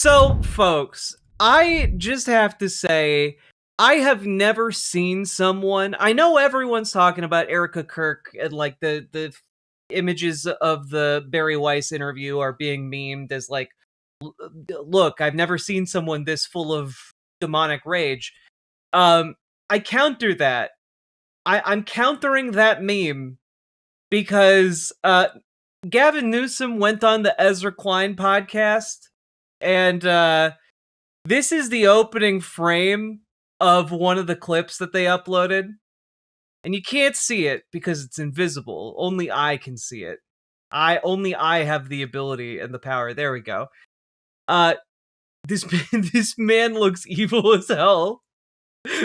So, folks, I just have to say, I have never seen someone. I know everyone's talking about Erica Kirk and like the images of the Barry Weiss interview are being memed as like, look, I've never seen someone this full of demonic rage. I counter that. I'm countering that meme because Gavin Newsom went on the Ezra Klein podcast, and this is the opening frame of one of the clips that they uploaded. And you can't see it because it's invisible. Only I can see it. Only I have the ability and the power. There we go. This man looks evil as hell.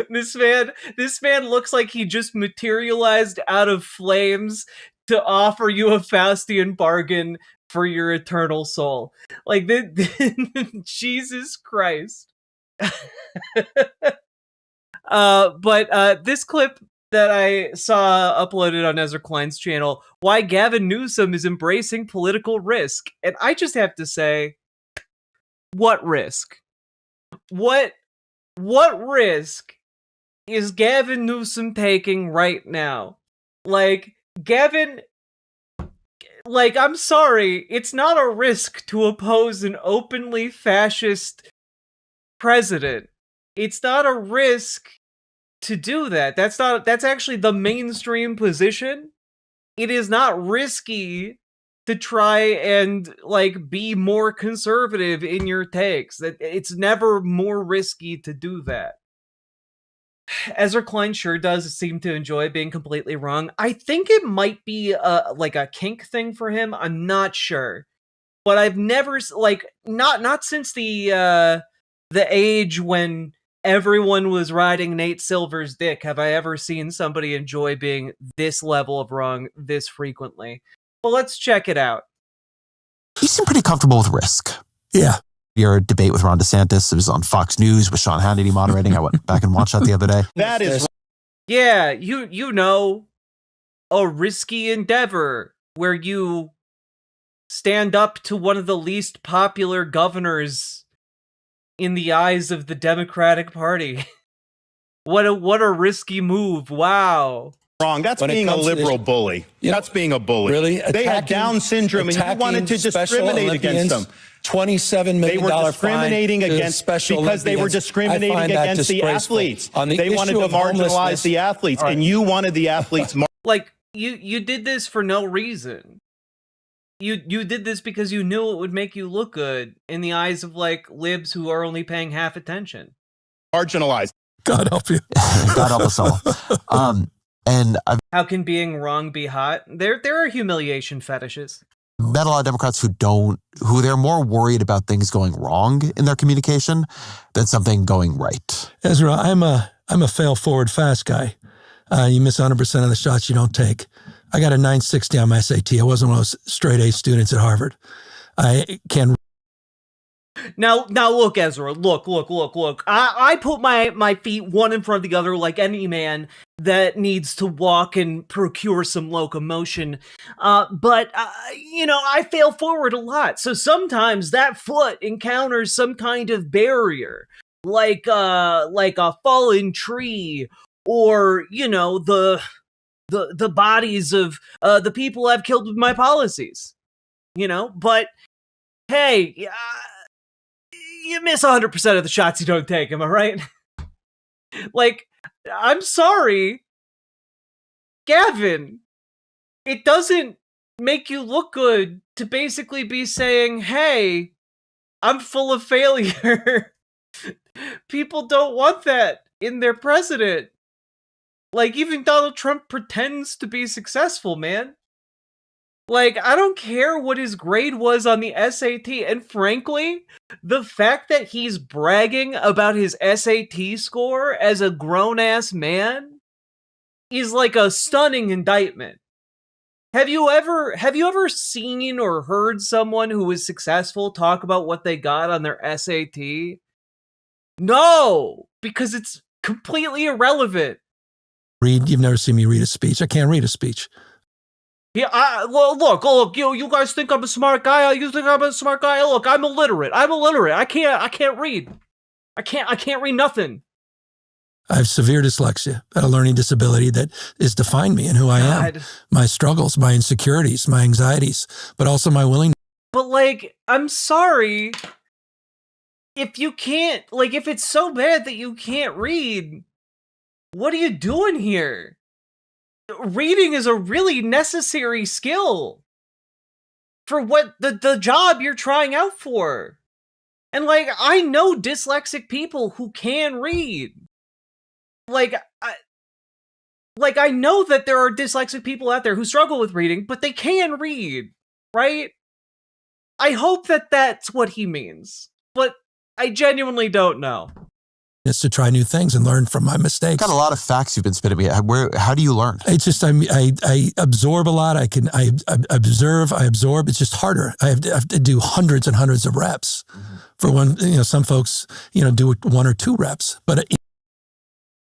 This man looks like he just materialized out of flames to offer you a Faustian bargain for your eternal soul. Like, Jesus Christ. But this clip that I saw uploaded on Ezra Klein's channel, why Gavin Newsom is embracing political risk. And I just have to say, what risk? What risk is Gavin Newsom taking right now? Like, Gavin, like, I'm sorry, it's not a risk to oppose an openly fascist president. It's not a risk to do that. That's actually the mainstream position. It is not risky to try and like be more conservative in your takes. That it's never more risky to do that. Ezra Klein sure does seem to enjoy being completely wrong. I think it might be like a kink thing for him. I'm not sure, but I've never like not since the age when everyone was riding Nate Silver's dick have I ever seen somebody enjoy being this level of wrong this frequently. Well, let's check it out. You seem pretty comfortable with risk. Yeah. Your debate with Ron DeSantis, it was on Fox News with Sean Hannity moderating. I went back and watched that the other day. That is... Yeah, you know, a risky endeavor where you stand up to one of the least popular governors in the eyes of the Democratic Party. What a risky move. Wow. Wrong. That's being a liberal bully. That's being a bully. Really? They had Down syndrome and you wanted to discriminate against them. $27 million. They were discriminating against because they were discriminating against the athletes. They wanted to marginalize the athletes, and you wanted the athletes. Like you did this for no reason. You did this because you knew it would make you look good in the eyes of like libs who are only paying half attention. Marginalized. God help you. God help us all. And how can being wrong be hot? There are humiliation fetishes. Met a lot of Democrats who they're more worried about things going wrong in their communication than something going right. Ezra, I'm a fail forward fast guy. You miss 100% of the shots you don't take. I got a 960 on my SAT. I wasn't one of those straight A students at Harvard. I can. Now look, Ezra, look. I put my feet one in front of the other like any man that needs to walk and procure some locomotion. But I fail forward a lot. So sometimes that foot encounters some kind of barrier, like a fallen tree, or, the bodies of the people I've killed with my policies, but hey, you miss 100% of the shots you don't take, am I right? Like, I'm sorry, Gavin, it doesn't make you look good to basically be saying, hey, I'm full of failure. People don't want that in their president. Like, even Donald Trump pretends to be successful, man. Like, I don't care what his grade was on the SAT, and frankly, the fact that he's bragging about his SAT score as a grown-ass man is like a stunning indictment. Have you ever seen or heard someone who was successful talk about what they got on their SAT? No, because it's completely irrelevant. You've never seen me read a speech. I can't read a speech. Yeah, look, you guys think I'm a smart guy? You think I'm a smart guy? Look, I'm illiterate. I can't read. I can't read nothing. I have severe dyslexia, a learning disability that has defined me and who I am. My struggles, my insecurities, my anxieties, but also my willingness. But, like, I'm sorry. If you can't, like, if it's so bad that you can't read, what are you doing here? Reading is a really necessary skill for what the job you're trying out for. And, like, I know dyslexic people who can read. Like, I know that there are dyslexic people out there who struggle with reading, but they can read, right? I hope that that's what he means, but I genuinely don't know. Is to try new things and learn from my mistakes. Got a lot of facts you've been spitting me. How do you learn? It's just I absorb a lot. I observe. It's just harder. I have to do hundreds and hundreds of reps. For one, some folks do 1 or 2 reps. But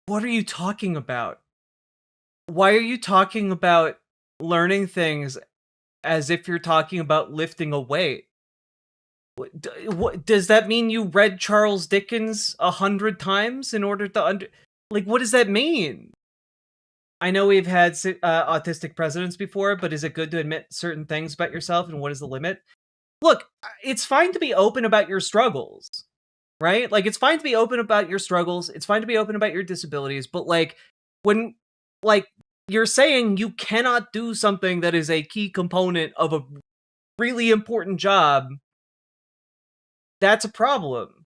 what are you talking about? Why are you talking about learning things as if you're talking about lifting a weight? What does that mean? You read Charles Dickens 100 times in order to what does that mean? I know we've had autistic presidents before, but is it good to admit certain things about yourself, and what is the limit? Look, it's fine to be open about your struggles, right? Like, it's fine to be open about your struggles. It's fine to be open about your disabilities, but when you're saying you cannot do something that is a key component of a really important job, that's a problem.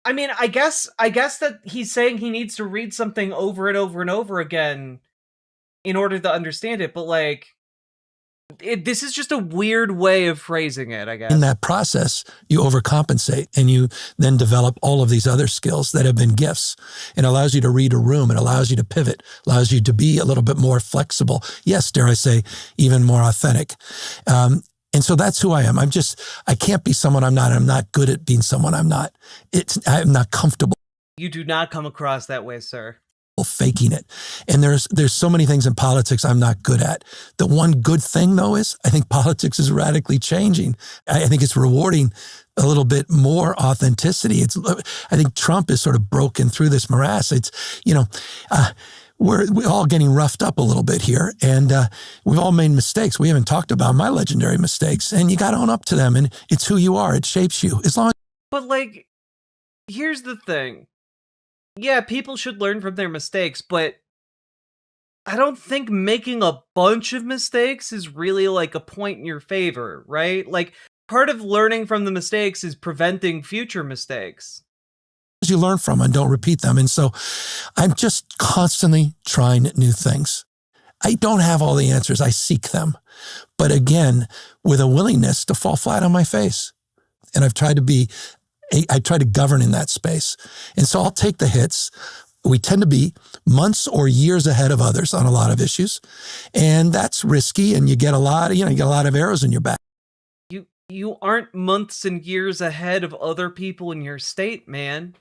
I mean, I guess that he's saying he needs to read something over and over and over again in order to understand it, but this is just a weird way of phrasing it, I guess. In that process, you overcompensate and you then develop all of these other skills that have been gifts. It allows you to read a room. It allows you to pivot, allows you to be a little bit more flexible. Yes, dare I say, even more authentic. And so that's who I am. I can't be someone I'm not. I'm not good at being someone I'm not. I'm not comfortable. You do not come across that way, sir. Faking it. And there's so many things in politics I'm not good at. The one good thing, though, is I think politics is radically changing. I think it's rewarding a little bit more authenticity. I think Trump is sort of broken through this morass. We're all getting roughed up a little bit here, and we've all made mistakes. We haven't talked about my legendary mistakes, and you got to own up to them, and it's who you are. It shapes you. But, here's the thing. Yeah, people should learn from their mistakes, but I don't think making a bunch of mistakes is really, a point in your favor, right? Part of learning from the mistakes is preventing future mistakes. You learn from and don't repeat them. And so I'm just constantly trying new things. I don't have all the answers. I seek them. But again, with a willingness to fall flat on my face. And I try to govern in that space. And so I'll take the hits. We tend to be months or years ahead of others on a lot of issues. And that's risky. And you get a lot of arrows in your back. You aren't months and years ahead of other people in your state, man.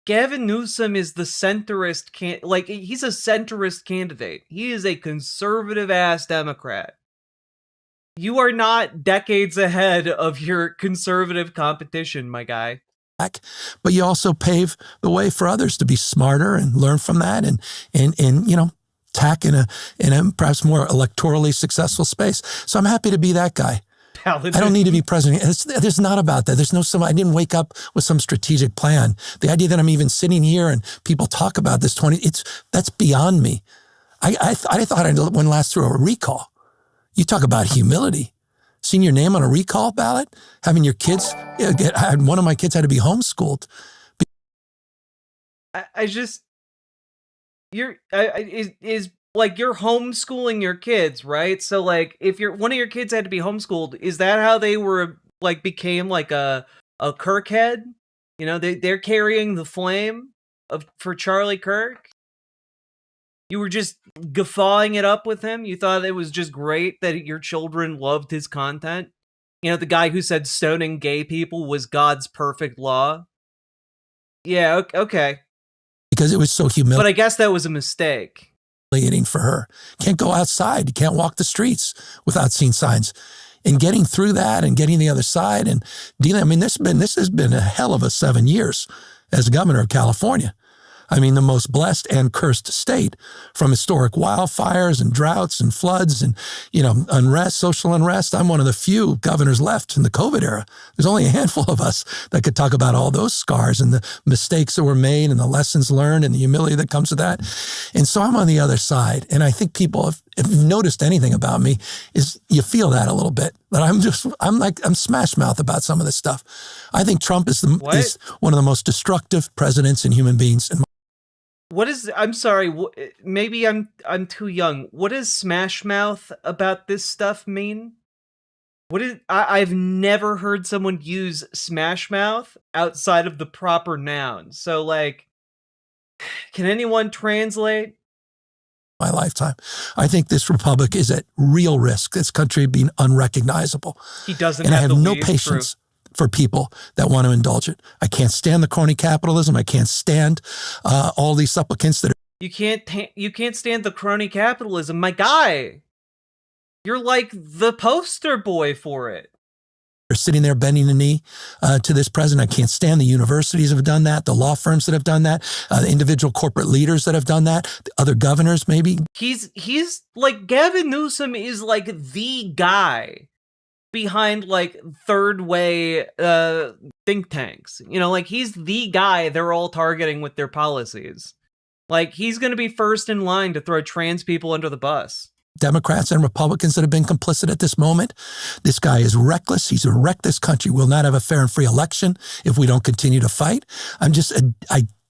Gavin Newsom is the centrist he's a centrist candidate. He is a conservative-ass Democrat. You are not decades ahead of your conservative competition, my guy. But you also pave the way for others to be smarter and learn from that and tack in a perhaps more electorally successful space. So I'm happy to be that guy. Paladin. I don't need to be president. There's not about that. I didn't wake up with some strategic plan. The idea that I'm even sitting here and people talk about this that's beyond me. I thought I went last through a recall. You talk about humility. Seeing your name on a recall ballot, having your kids, one of my kids had to be homeschooled. You're homeschooling your kids, right? So if one of your kids had to be homeschooled, is that how they were became a Kirkhead? They're carrying the flame for Charlie Kirk. You were just guffawing it up with him. You thought it was just great that your children loved his content. The guy who said stoning gay people was God's perfect law. Yeah, okay. Because it was so humiliating. But I guess that was a mistake. humiliating for her. Can't go outside. You can't walk the streets without seeing signs. And getting through that and getting the other side and dealing, I mean, this has been a hell of a 7 years as governor of California. I mean, the most blessed and cursed state, from historic wildfires and droughts and floods and, unrest, social unrest. I'm one of the few governors left in the COVID era. There's only a handful of us that could talk about all those scars and the mistakes that were made and the lessons learned and the humility that comes with that. And so I'm on the other side. And I think people, if you've noticed anything about me, is you feel that a little bit. But I'm smash mouth about some of this stuff. I think Trump is one of the most destructive presidents and human beings in my. What is, I'm sorry, maybe I'm too young. What does smash mouth about this stuff mean? I've never heard someone use smash mouth outside of the proper noun. So, can anyone translate? My lifetime. I think this republic is at real risk, this country being unrecognizable. He doesn't and have I have no patience for people that want to indulge it. I can't stand the crony capitalism. I can't stand all these supplicants that are. You can't stand the crony capitalism, my guy. You're like the poster boy for it. They're sitting there bending the knee to this president. I can't stand the universities that have done that, the law firms that have done that, the individual corporate leaders that have done that, the other governors maybe. He's like, Gavin Newsom is like the guy behind third way think tanks. He's the guy they're all targeting with their policies. He's going to be first in line to throw trans people under the bus. Democrats and Republicans that have been complicit at this moment. This guy is reckless. He's wrecked this country. We'll not have a fair and free election if we don't continue to fight.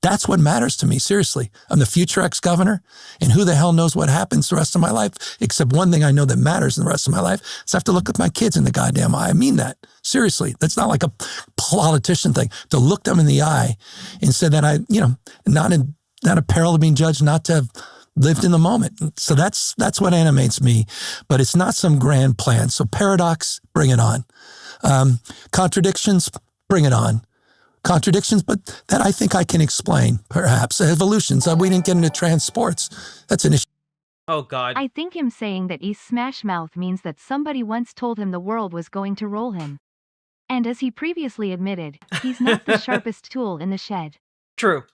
That's what matters to me, seriously. I'm the future ex-governor, and who the hell knows what happens the rest of my life, except one thing I know that matters in the rest of my life is I have to look at my kids in the goddamn eye. I mean that. Seriously. That's not like a politician thing. To look them in the eye and say that not a peril of being judged, not to have lived in the moment. So that's what animates me, but it's not some grand plan. So paradox, bring it on. Contradictions, bring it on. Contradictions, but that I think I can explain, perhaps. Evolutions, we didn't get into trans sports. That's an issue. Oh, God. I think him saying that he's smash mouth means that somebody once told him the world was going to roll him. And as he previously admitted, he's not the sharpest tool in the shed. True.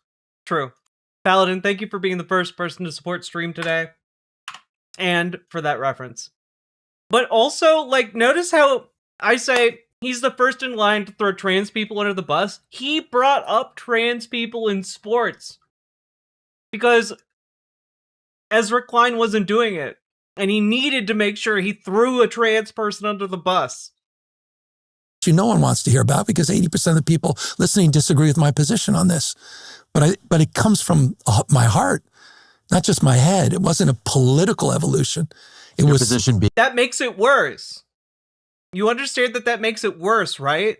Paladin, thank you for being the first person to support stream today. And for that reference. But also, notice how I say he's the first in line to throw trans people under the bus. He brought up trans people in sports. Because Ezra Klein wasn't doing it. And he needed to make sure he threw a trans person under the bus. No one wants to hear about, because 80% of the people listening disagree with my position on this. But it comes from my heart, not just my head. It wasn't a political evolution. It was position. That makes it worse. You understand that makes it worse, right?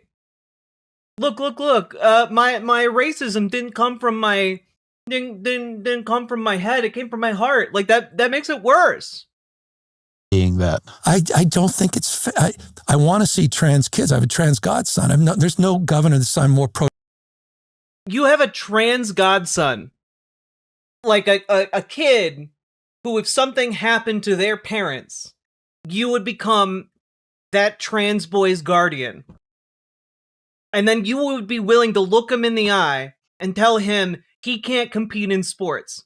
Look. My racism didn't come from my didn't come from my head. It came from my heart. That makes it worse. Being that I don't think it's. I want to see trans kids. I have a trans godson. There's no governor that's I'm more pro. You have a trans godson, a kid who, if something happened to their parents, you would become that trans boy's guardian. And then you would be willing to look him in the eye and tell him he can't compete in sports.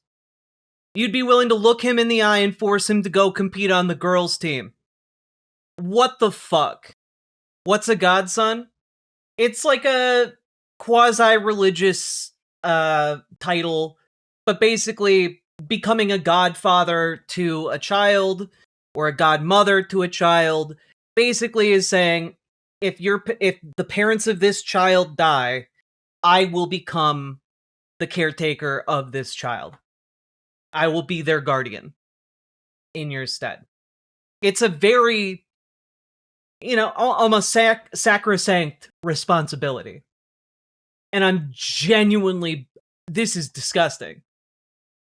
You'd be willing to look him in the eye and force him to go compete on the girls' team. What the fuck? What's a godson? It's like a quasi-religious title, but basically becoming a godfather to a child or a godmother to a child basically is saying, if the parents of this child die, I will become the caretaker of this child. I will be their guardian in your stead. It's a very, almost sacrosanct responsibility. And I'm genuinely, this is disgusting.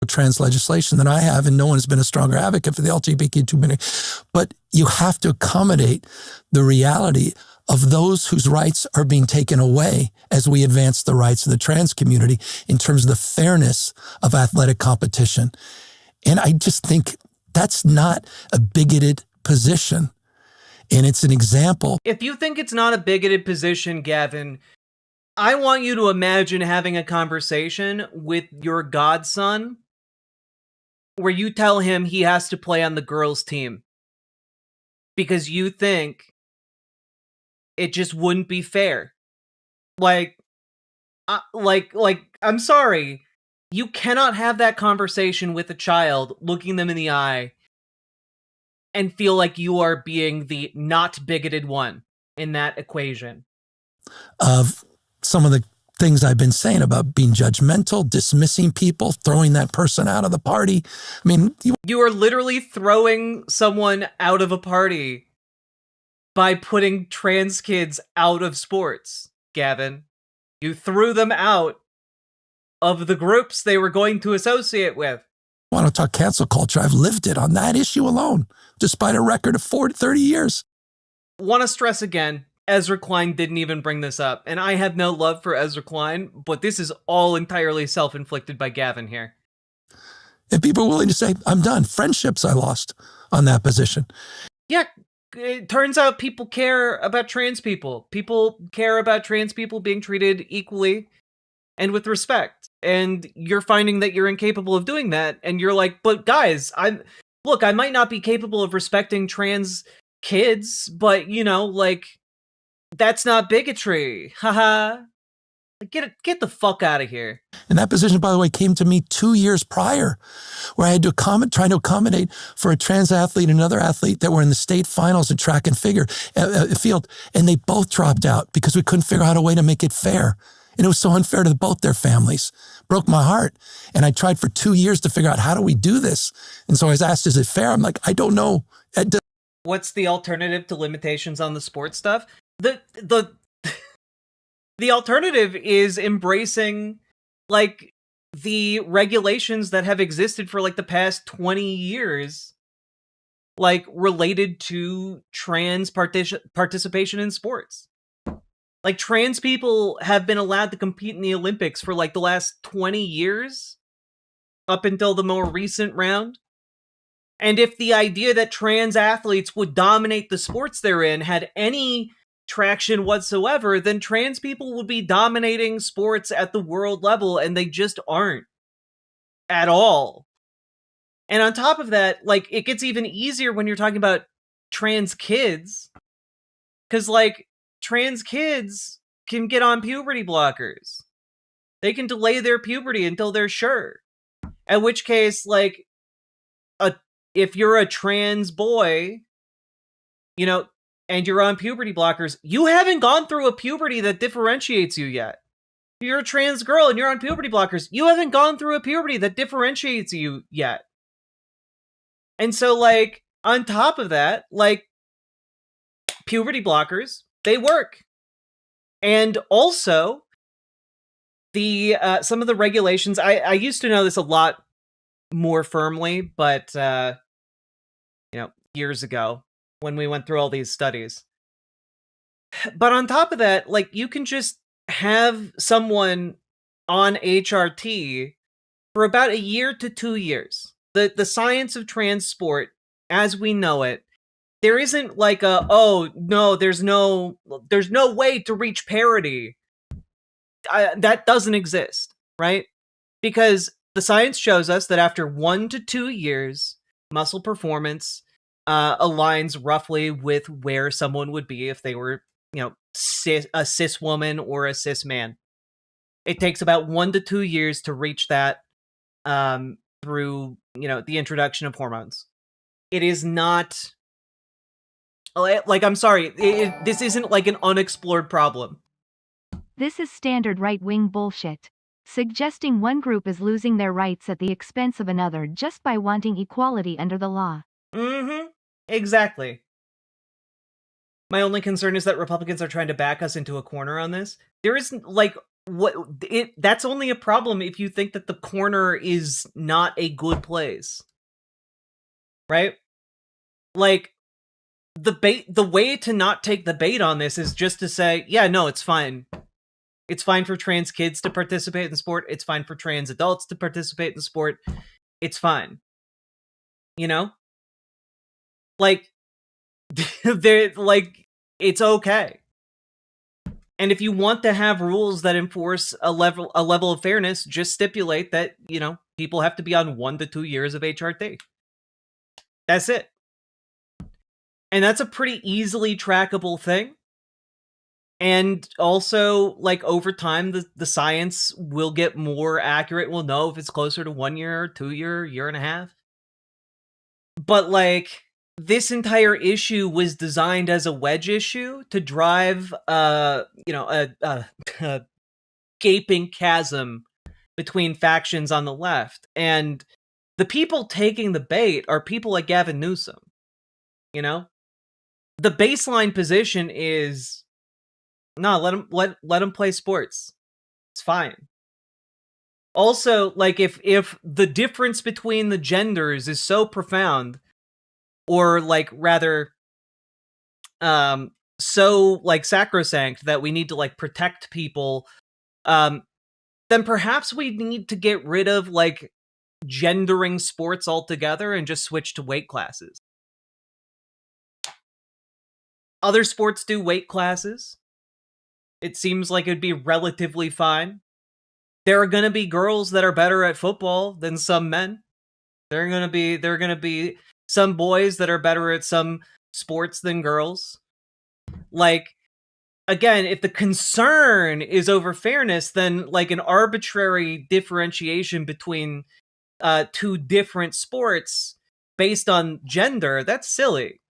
Trans legislation than I have, and no one has been a stronger advocate for the LGBTQ community. But you have to accommodate the reality of those whose rights are being taken away as we advance the rights of the trans community in terms of the fairness of athletic competition. And I just think that's not a bigoted position. And it's an example. If you think it's not a bigoted position, Gavin, I want you to imagine having a conversation with your godson where you tell him he has to play on the girls' team because you think it just wouldn't be fair. Like, I'm sorry. You cannot have that conversation with a child, looking them in the eye, and feel like you are being the not bigoted one in that equation. Of some of the things I've been saying about being judgmental, dismissing people, throwing that person out of the party. I mean, you are literally throwing someone out of a party by putting trans kids out of sports, Gavin. You threw them out of the groups they were going to associate with. I want to talk cancel culture. I've lived it on that issue alone, despite a record of 30 years. Want to stress again, Ezra Klein didn't even bring this up, and I have no love for Ezra Klein, but this is all entirely self-inflicted by Gavin here. And people are willing to say, I'm done. Friendships I lost on that position. Yeah, it turns out people care about trans people. People care about trans people being treated equally and with respect. And you're finding that you're incapable of doing that, and you're like, but guys, I might not be capable of respecting trans kids, but, you know, like, that's not bigotry. Haha. Get the fuck out of here. And that position, by the way, came to me 2 years prior, where I had to try to accommodate for a trans athlete and another athlete that were in the state finals in track and field, and they both dropped out because we couldn't figure out a way to make it fair. And it was so unfair to both their families. Broke my heart. And I tried for 2 years to figure out, how do we do this? And so I was asked, is it fair? I'm like, I don't know. What's the alternative to limitations on the sports stuff? The alternative is embracing, like, the regulations that have existed for, like, the past 20 years, like, related to trans participation in sports. Like, trans people have been allowed to compete in the Olympics for, like, the last 20 years, up until the more recent round. And if the idea that trans athletes would dominate the sports they're in had any traction whatsoever, then trans people would be dominating sports at the world level, and they just aren't at all. And on top of that, like, it gets even easier when you're talking about trans kids, because, like, trans kids can get on puberty blockers. They can delay their puberty until they're sure. At which case, like, if you're a trans boy, you know, and you're on puberty blockers, you haven't gone through a puberty that differentiates you yet. If you're a trans girl and you're on puberty blockers, you haven't gone through a puberty that differentiates you yet. And so, like, on top of that, like, puberty blockers, they work. And also, the some of the regulations, I used to know this a lot more firmly, but, years ago, when we went through all these studies. But on top of that, like, you can just have someone on HRT for about 1 year to 2 years. The science of trans sport, as we know it, there isn't like there's no way to reach parity. That doesn't exist, right? Because the science shows us that after 1 to 2 years, muscle performance aligns roughly with where someone would be if they were, a cis woman or a cis man. It takes about 1 to 2 years to reach that through, the introduction of hormones. It is not, like, I'm sorry, this isn't like an unexplored problem. This is standard right-wing bullshit. Suggesting one group is losing their rights at the expense of another just by wanting equality under the law. Mm-hmm. Exactly. My only concern is that Republicans are trying to back us into a corner on this. There isn't, like, that's only a problem if you think that the corner is not a good place. Right? Like, the way to not take the bait on this is just to say, yeah, no, it's fine. It's fine for trans kids to participate in sport. It's fine for trans adults to participate in sport. It's fine. You know? Like, they're like, it's okay. And if you want to have rules that enforce a level of fairness, just stipulate that, people have to be on 1 to 2 years of HRT. That's it. And that's a pretty easily trackable thing. And also, like, over time, the science will get more accurate. We'll know if it's closer to 1 year, 2 year and a half. But, like, this entire issue was designed as a wedge issue to drive, a gaping chasm between factions on the left. And the people taking the bait are people like Gavin Newsom. The baseline position is, no, let him play sports. It's fine. Also, like, if the difference between the genders is so profound, or, like, rather, so, like, sacrosanct that we need to, like, protect people, then perhaps we need to get rid of, like, gendering sports altogether and just switch to weight classes. Other sports do weight classes. It seems like it'd be relatively fine. There are going to be girls that are better at football than some men. There are going to be some boys that are better at some sports than girls. Like, again, if the concern is over fairness, then, like, an arbitrary differentiation between two different sports based on gender, that's silly.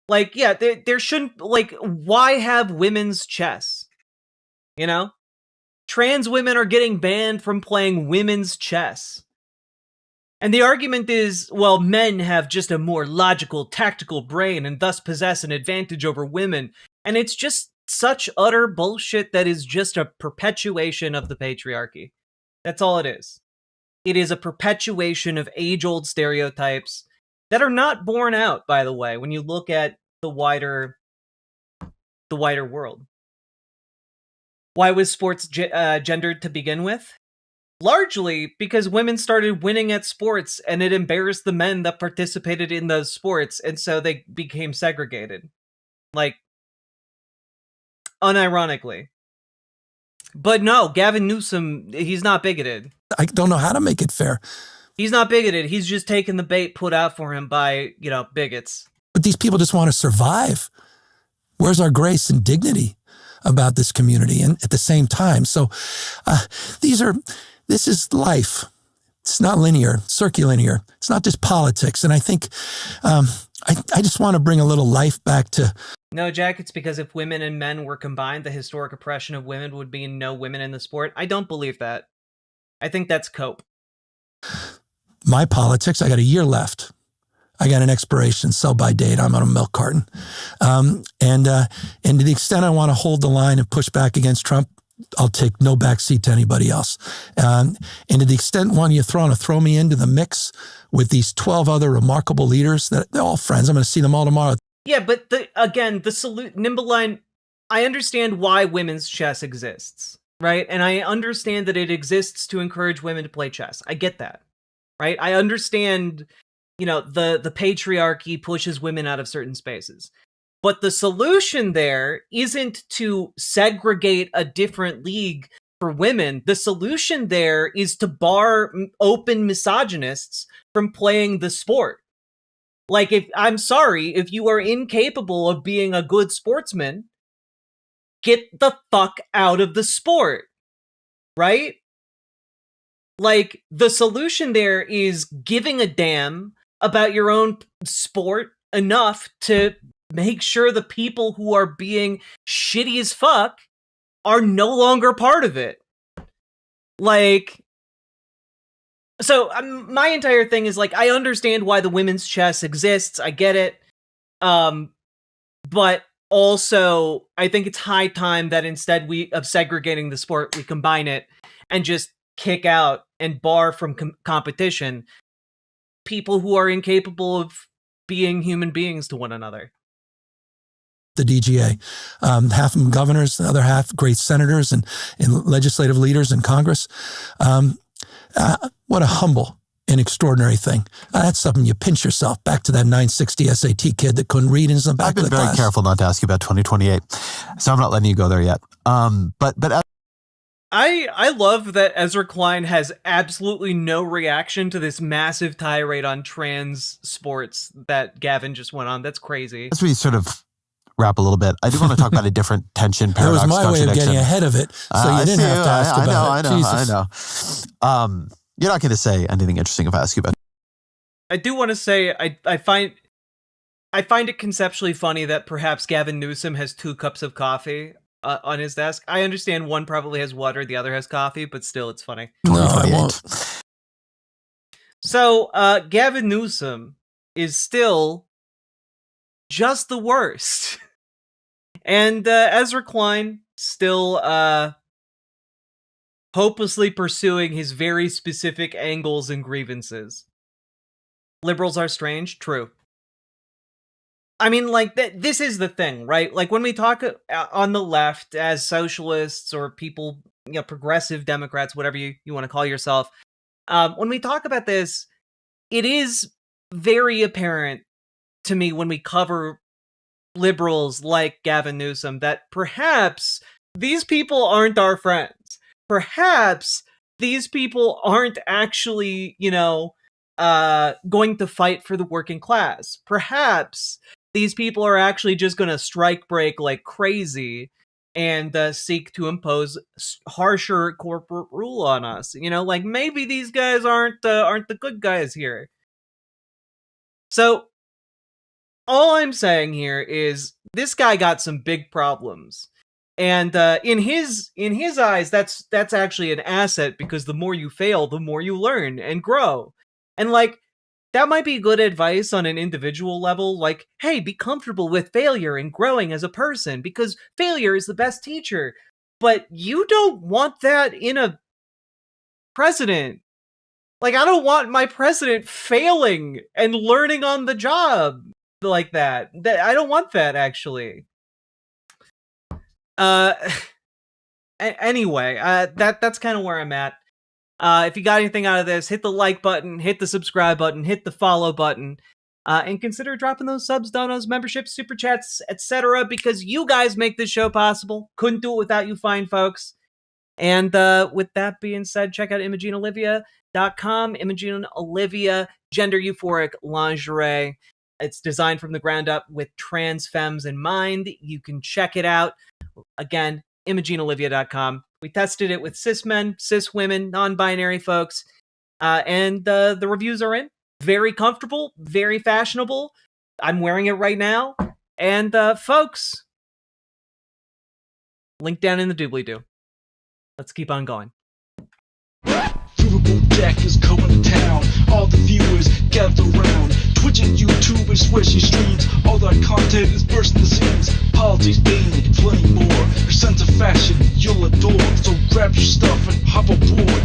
Like, yeah, there shouldn't, like, why have women's chess? Trans women are getting banned from playing women's chess. And the argument is, well, men have just a more logical, tactical brain and thus possess an advantage over women. And it's just such utter bullshit that is just a perpetuation of the patriarchy. That's all it is. It is a perpetuation of age-old stereotypes that are not borne out, by the way, when you look at the wider world. Why was sports gendered to begin with? Largely because women started winning at sports and it embarrassed the men that participated in those sports, and so they became segregated. Like, unironically. But no, Gavin Newsom, he's not bigoted. I don't know how to make it fair. He's not bigoted. He's just taking the bait put out for him by, bigots. But these people just want to survive. Where's our grace and dignity about this community? And at the same time, so this is life. It's not linear, circulinear. It's not just politics. And I think I just want to bring a little life back to... No, Jack, it's because if women and men were combined, the historic oppression of women would be no women in the sport. I don't believe that. I think that's cope. My politics, I got a year left. I got an expiration, sell-by date. I'm on a milk carton. And to the extent I want to hold the line and push back against Trump, I'll take no backseat to anybody else. And to the extent one you want to throw me into the mix with these 12 other remarkable leaders, that they're all friends. I'm going to see them all tomorrow. Yeah, but Nimbleline, I understand why women's chess exists, right? And I understand that it exists to encourage women to play chess. I get that, right? I understand, the patriarchy pushes women out of certain spaces. But the solution there isn't to segregate a different league for women. The solution there is to bar open misogynists from playing the sport. Like, I'm sorry, if you are incapable of being a good sportsman, get the fuck out of the sport, right? Like, the solution there is giving a damn about your own sport enough to make sure the people who are being shitty as fuck are no longer part of it. Like, so my entire thing is, like, I understand why the women's chess exists. I get it. But also, I think it's high time that instead of segregating the sport, we combine it and just kick out and bar from competition people who are incapable of being human beings to one another. The DGA, half of them governors, the other half great senators and legislative leaders in Congress. What a humble an extraordinary thing. That's something you pinch yourself back to that 960 SAT kid that couldn't read in the back of the class. I've been very careful not to ask you about 2028, so I'm not letting you go there yet. But I love that Ezra Klein has absolutely no reaction to this massive tirade on trans sports that Gavin just went on. That's crazy. As we sort of wrap a little bit, I do want to talk about a different tension, paradox, That was my way of getting ahead of it, so you didn't have to ask about it. I know. You're not going to say anything interesting if I ask you about it. I do want to say I find it conceptually funny that perhaps Gavin Newsom has 2 cups of coffee on his desk. I understand one probably has water, the other has coffee, but still, it's funny. No, I won't. So, Gavin Newsom is still just the worst. And Ezra Klein still hopelessly pursuing his very specific angles and grievances. Liberals are strange? True. I mean, like, this is the thing, right? Like, when we talk on the left as socialists or people, progressive Democrats, whatever you want to call yourself, when we talk about this, it is very apparent to me when we cover liberals like Gavin Newsom that perhaps these people aren't our friends. Perhaps these people aren't actually, going to fight for the working class. Perhaps these people are actually just going to strike break like crazy and seek to impose harsher corporate rule on us. Like maybe these guys aren't the good guys here. So all I'm saying here is this guy got some big problems. And in his eyes, that's actually an asset, because the more you fail, the more you learn and grow. And like, that might be good advice on an individual level. Like, hey, be comfortable with failure and growing as a person, because failure is the best teacher. But you don't want that in a president. Like, I don't want my president failing and learning on the job like that. I don't want that, actually. Anyway, that's kind of where I'm at. If you got anything out of this, hit the like button, hit the subscribe button, hit the follow button, and consider dropping those subs, donos, memberships, super chats, etc., because you guys make this show possible. Couldn't do it without you fine folks. And with that being said, check out ImogeneOlivia.com. Imogene Olivia, gender euphoric lingerie. It's designed from the ground up with trans femmes in mind. You can check it out. Again, ImogeneOlivia.com. We tested it with cis men, cis women, non-binary folks, and the reviews are in. Very comfortable, very fashionable. I'm wearing it right now. And folks, link down in the doobly-doo. Let's keep on going. Riverboat Jack is coming to town. All the viewers gather around. Twitch and YouTube and swishy streams. All that content is bursting the seams. Politics, gaming, plenty more. Your sense of fashion you'll adore. So grab your stuff and hop aboard.